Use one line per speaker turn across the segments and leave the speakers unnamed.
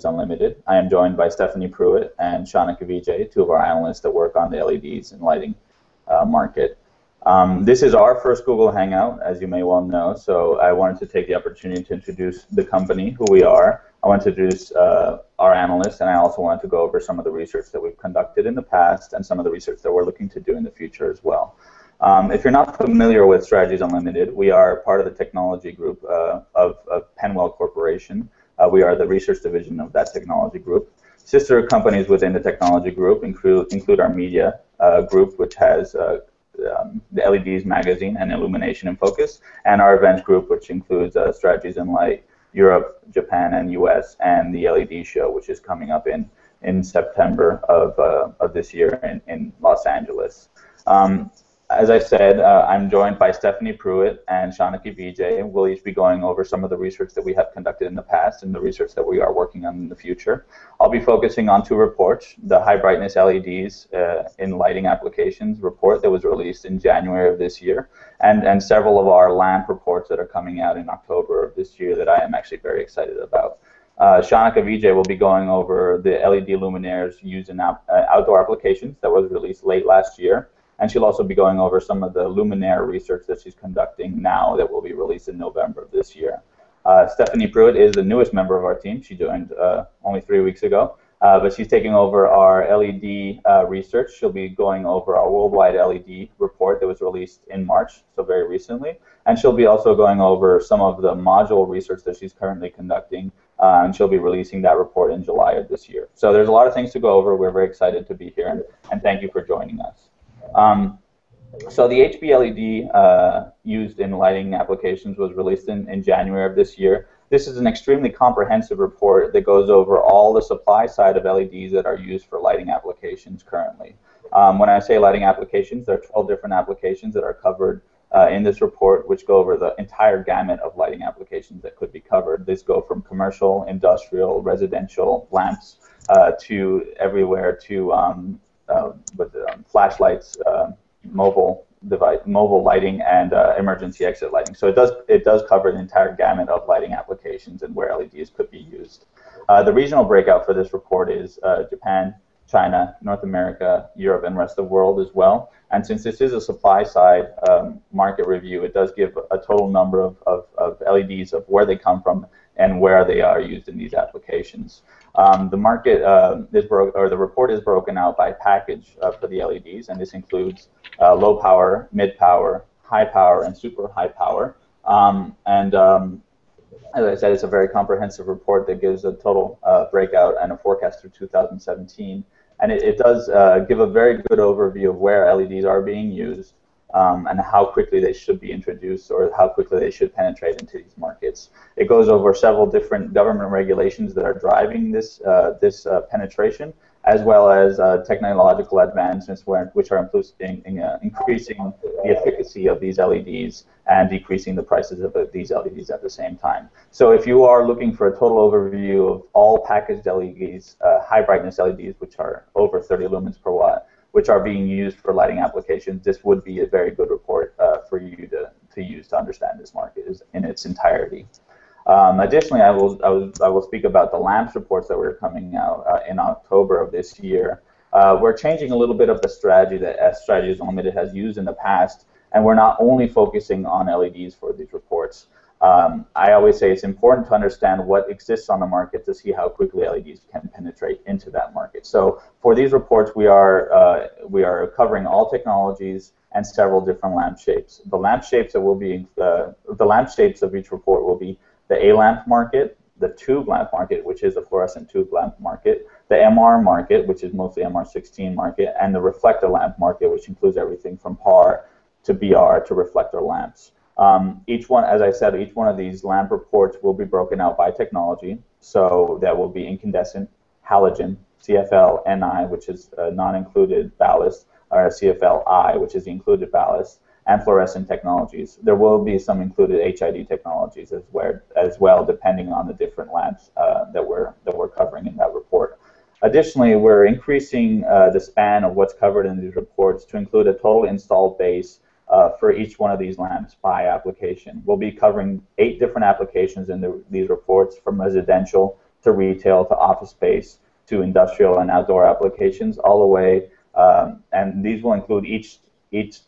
Unlimited. I am joined by Stephanie Pruitt and Shonika Vijay, two of our analysts that work on the LEDs and lighting market. This is our first Google Hangout, as you may well know, so I wanted to take the opportunity to introduce the company, who we are. I want to introduce our analysts, and I also wanted to go over some of the research that we've conducted in the past and some of the research that we're looking to do in the future as well. If you're not familiar with Strategies Unlimited, we are part of the technology group of Penwell Corporation. We are the research division of that technology group. Sister companies within the technology group include our media group, which has the LEDs magazine and Illumination in Focus, and our events group, which includes Strategies in Light, Europe, Japan, and US, and the LED show, which is coming up in September of this year in Los Angeles. As I said, I'm joined by Stephanie Pruitt and Shonika Vijay. We'll each be going over some of the research that we have conducted in the past and the research that we are working on in the future. I'll be focusing on two reports: the High Brightness LEDs in Lighting Applications report that was released in January of this year, and several of our lamp reports that are coming out in October of this year that I am actually very excited about. Shonika Vijay will be going over the LED luminaires used in outdoor applications that was released late last year. And she'll also be going over some of the luminaire research that she's conducting now that will be released in November of this year. Stephanie Pruitt is the newest member of our team. She joined only 3 weeks ago, but she's taking over our LED research. She'll be going over our worldwide LED report that was released in March, so very recently. And she'll be also going over some of the module research that she's currently conducting, and she'll be releasing that report in July of this year. So there's a lot of things to go over. We're very excited to be here, and thank you for joining us. So the HBLED used in lighting applications was released in January of this year. This is an extremely comprehensive report that goes over all the supply side of LEDs that are used for lighting applications currently. When I say lighting applications, there are 12 different applications that are covered in this report, which go over the entire gamut of lighting applications that could be covered. These go from commercial, industrial, residential lamps to everywhere to flashlights, mobile lighting, and emergency exit lighting. So it does cover the entire gamut of lighting applications and where LEDs could be used. The regional breakout for this report is Japan, China, North America, Europe, and rest of the world as well. And since this is a supply side market review, it does give a total number of LEDs of where they come from and where they are used in these applications. The market the report is broken out by package for the LEDs, and this includes low power, mid power, high power, and super high power. As I said, it's a very comprehensive report that gives a total breakout and a forecast through 2017. And it does give a very good overview of where LEDs are being used, and how quickly they should be introduced or how quickly they should penetrate into these markets. It goes over several different government regulations that are driving this penetration, as well as technological advancements which are increasing the efficacy of these LEDs and decreasing the prices of these LEDs at the same time. So if you are looking for a total overview of all packaged LEDs, high brightness LEDs, which are over 30 lumens per watt, which are being used for lighting applications, this would be a very good report for you to use to understand this market in its entirety. Additionally, I will speak about the lamps reports that were coming out in October of this year. We're changing a little bit of the strategy that Strategies Unlimited has used in the past, and we're not only focusing on LEDs for these reports. I always say it's important to understand what exists on the market to see how quickly LEDs can penetrate into that market. So for these reports, we are covering all technologies and several different lamp shapes. The lamp shapes that will be the lamp shapes of each report will be the A-lamp market, the tube lamp market, which is the fluorescent tube lamp market, the MR market, which is mostly MR16 market, and the reflector lamp market, which includes everything from PAR to BR to reflector lamps. Each one, as I said, each one of these lamp reports will be broken out by technology. So that will be incandescent, halogen, CFL, NI, which is non-included ballast, or CFL-I, which is the included ballast, and fluorescent technologies. There will be some included HID technologies as well, depending on the different lamps that we're covering in that report. Additionally, we're increasing the span of what's covered in these reports to include a total installed base for each one of these lamps by application. We'll be covering 8 different applications in these reports, from residential to retail to office space to industrial and outdoor applications, all the way, and these will include each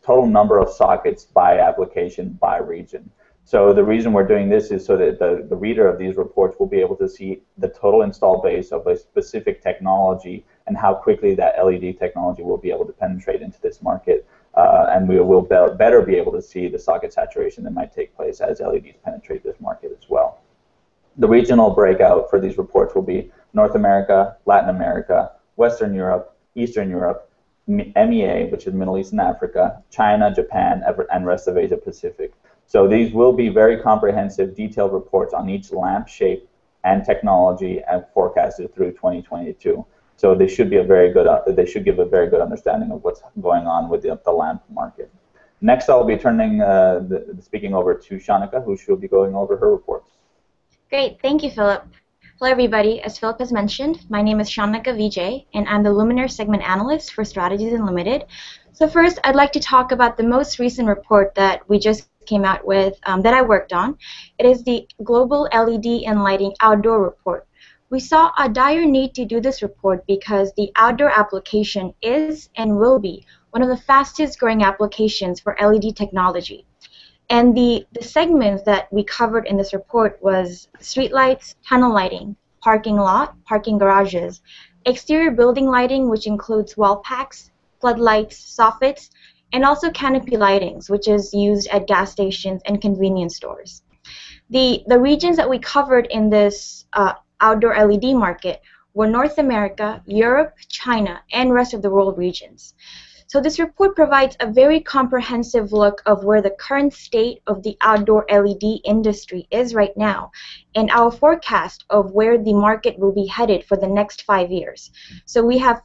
total number of sockets by application, by region. So the reason we're doing this is so that the reader of these reports will be able to see the total install base of a specific technology and how quickly that LED technology will be able to penetrate into this market. And we will better be able to see the socket saturation that might take place as LEDs penetrate this market as well. The regional breakout for these reports will be North America, Latin America, Western Europe, Eastern Europe, MEA, which is Middle East and Africa, China, Japan, and rest of Asia Pacific. So these will be very comprehensive, detailed reports on each lamp shape and technology and forecasted through 2022. So they should be they should give a very good understanding of what's going on with the lamp market. Next, I'll be turning speaking over to Shonika, who should be going over her reports.
Great, thank you, Philip. Hello, everybody. As Philip has mentioned, my name is Shonika Vijay, and I'm the Luminaire Segment Analyst for Strategies Unlimited. So first, I'd like to talk about the most recent report that we just came out with that I worked on. It is the Global LED and Lighting Outdoor Report. We saw a dire need to do this report because the outdoor application is and will be one of the fastest growing applications for LED technology. And the segments that we covered in this report was streetlights, tunnel lighting, parking lot, parking garages, exterior building lighting, which includes wall packs, floodlights, soffits, and also canopy lightings, which is used at gas stations and convenience stores. The regions that we covered in this outdoor LED market were North America, Europe, China, and rest of the world regions. So this report provides a very comprehensive look of where the current state of the outdoor LED industry is right now and our forecast of where the market will be headed for the next 5 years. So we have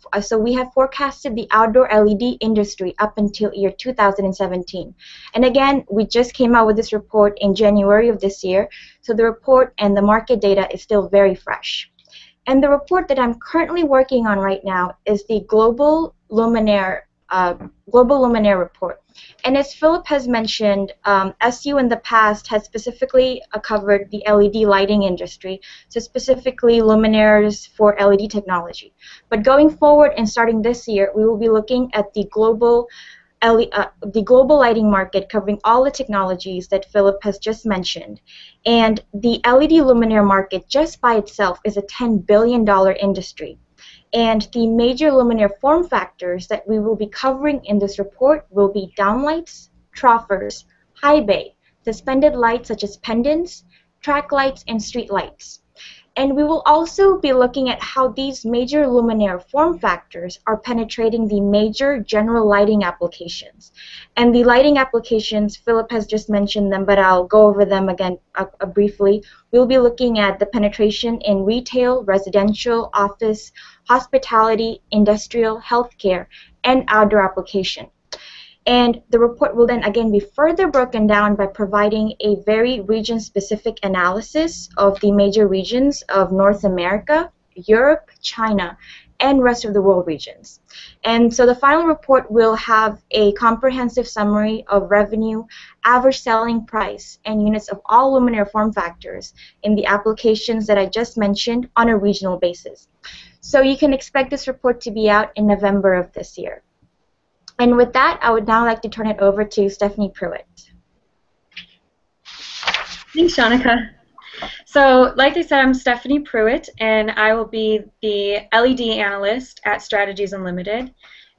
forecasted the outdoor LED industry up until year 2017. And again, we just came out with this report in January of this year, so the report and the market data is still very fresh. And the report that I'm currently working on right now is the Global Luminaire report. And as Philip has mentioned, SU in the past has specifically covered the LED lighting industry, so specifically luminaires for LED technology. But going forward and starting this year, we will be looking at the global lighting market, covering all the technologies that Philip has just mentioned. And the LED luminaire market just by itself is a $10 billion industry. And the major luminaire form factors that we will be covering in this report will be downlights, troughers, high bay, suspended lights such as pendants, track lights, and street lights. And we will also be looking at how these major luminaire form factors are penetrating the major general lighting applications. And the lighting applications, Philip has just mentioned them, but I'll go over them again briefly. We'll be looking at the penetration in retail, residential, office, hospitality, industrial, healthcare, and outdoor application. And the report will then again be further broken down by providing a very region-specific analysis of the major regions of North America, Europe, China, and rest of the world regions. And so the final report will have a comprehensive summary of revenue, average selling price, and units of all luminaire form factors in the applications that I just mentioned on a regional basis. So you can expect this report to be out in November of this year. And with that, I would now like to turn it over to Stephanie Pruitt.
Thanks, Shonika. So, like I said, I'm Stephanie Pruitt, and I will be the LED analyst at Strategies Unlimited.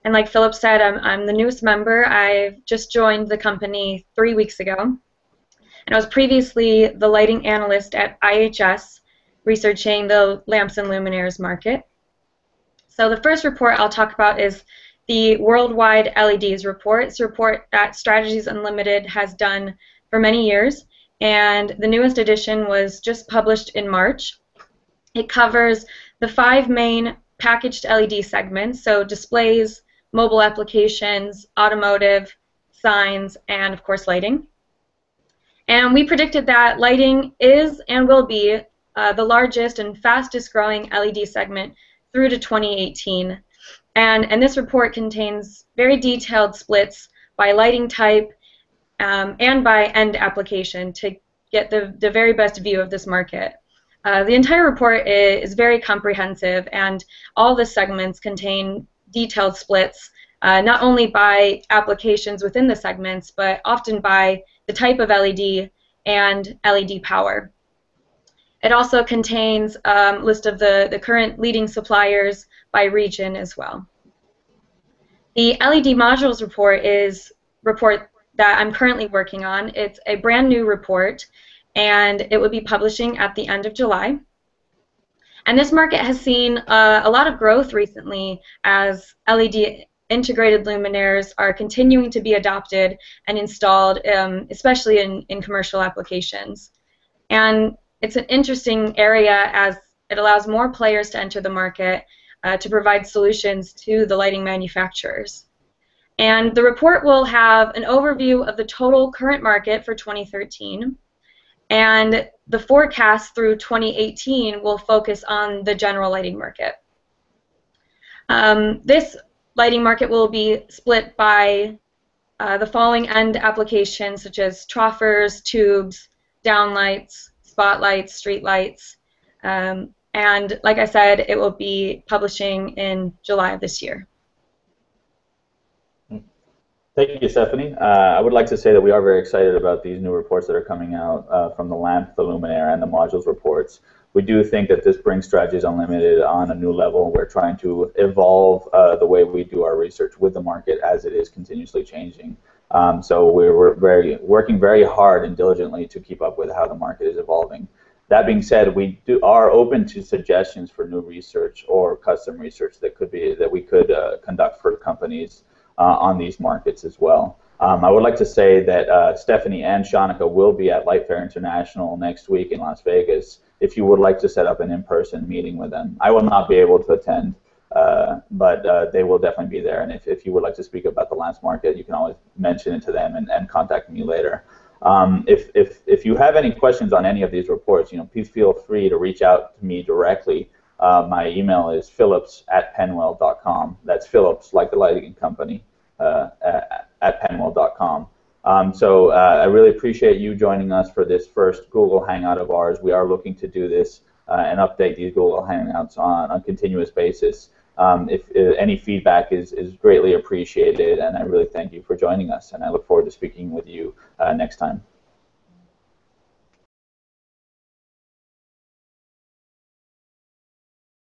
And like Philip said, I'm the newest member. I've just joined the company 3 weeks ago. And I was previously the lighting analyst at IHS, researching the lamps and luminaires market. So the first report I'll talk about is the Worldwide LEDs report. It's a report that Strategies Unlimited has done for many years, and the newest edition was just published in March. It covers the 5 main packaged LED segments, so displays, mobile applications, automotive, signs, and of course lighting. And we predicted that lighting is and will be the largest and fastest growing LED segment through to 2018. And this report contains very detailed splits by lighting type and by end application to get the very best view of this market. The entire report is very comprehensive, and all the segments contain detailed splits, not only by applications within the segments, but often by the type of LED and LED power. It also contains a list of the current leading suppliers by region as well. The LED modules report is a report that I'm currently working on. It's a brand new report, and it will be publishing at the end of July. And this market has seen a lot of growth recently as LED integrated luminaires are continuing to be adopted and installed, especially in commercial applications. And it's an interesting area as it allows more players to enter the market to provide solutions to the lighting manufacturers. And the report will have an overview of the total current market for 2013, and the forecast through 2018 will focus on the general lighting market. This lighting market will be split by the following end applications, such as troffers, tubes, downlights, spotlights, street lights, and like I said, it will be publishing in July of this year.
Thank you, Stephanie. I would like to say that we are very excited about these new reports that are coming out from the lamp, the luminaire, and the modules reports. We do think that this brings Strategies Unlimited on a new level. We're trying to evolve the way we do our research with the market as it is continuously changing. So we're working very hard and diligently to keep up with how the market is evolving. That being said, we are open to suggestions for new research or custom research that we could conduct for companies on these markets as well. I would like to say that Stephanie and Shonika will be at LIGHTFAIR International next week in Las Vegas if you would like to set up an in-person meeting with them. I will not be able to attend, but they will definitely be there. And if you would like to speak about the lamps market, you can always mention it to them and contact me later. If you have any questions on any of these reports, please feel free to reach out to me directly. My email is phillips@penwell.com. That's Phillips, like the lighting company, at penwell.com. So I really appreciate you joining us for this first Google Hangout of ours. We are looking to do this and update these Google Hangouts on a continuous basis. If any feedback is greatly appreciated, and I really thank you for joining us, and I look forward to speaking with you next time.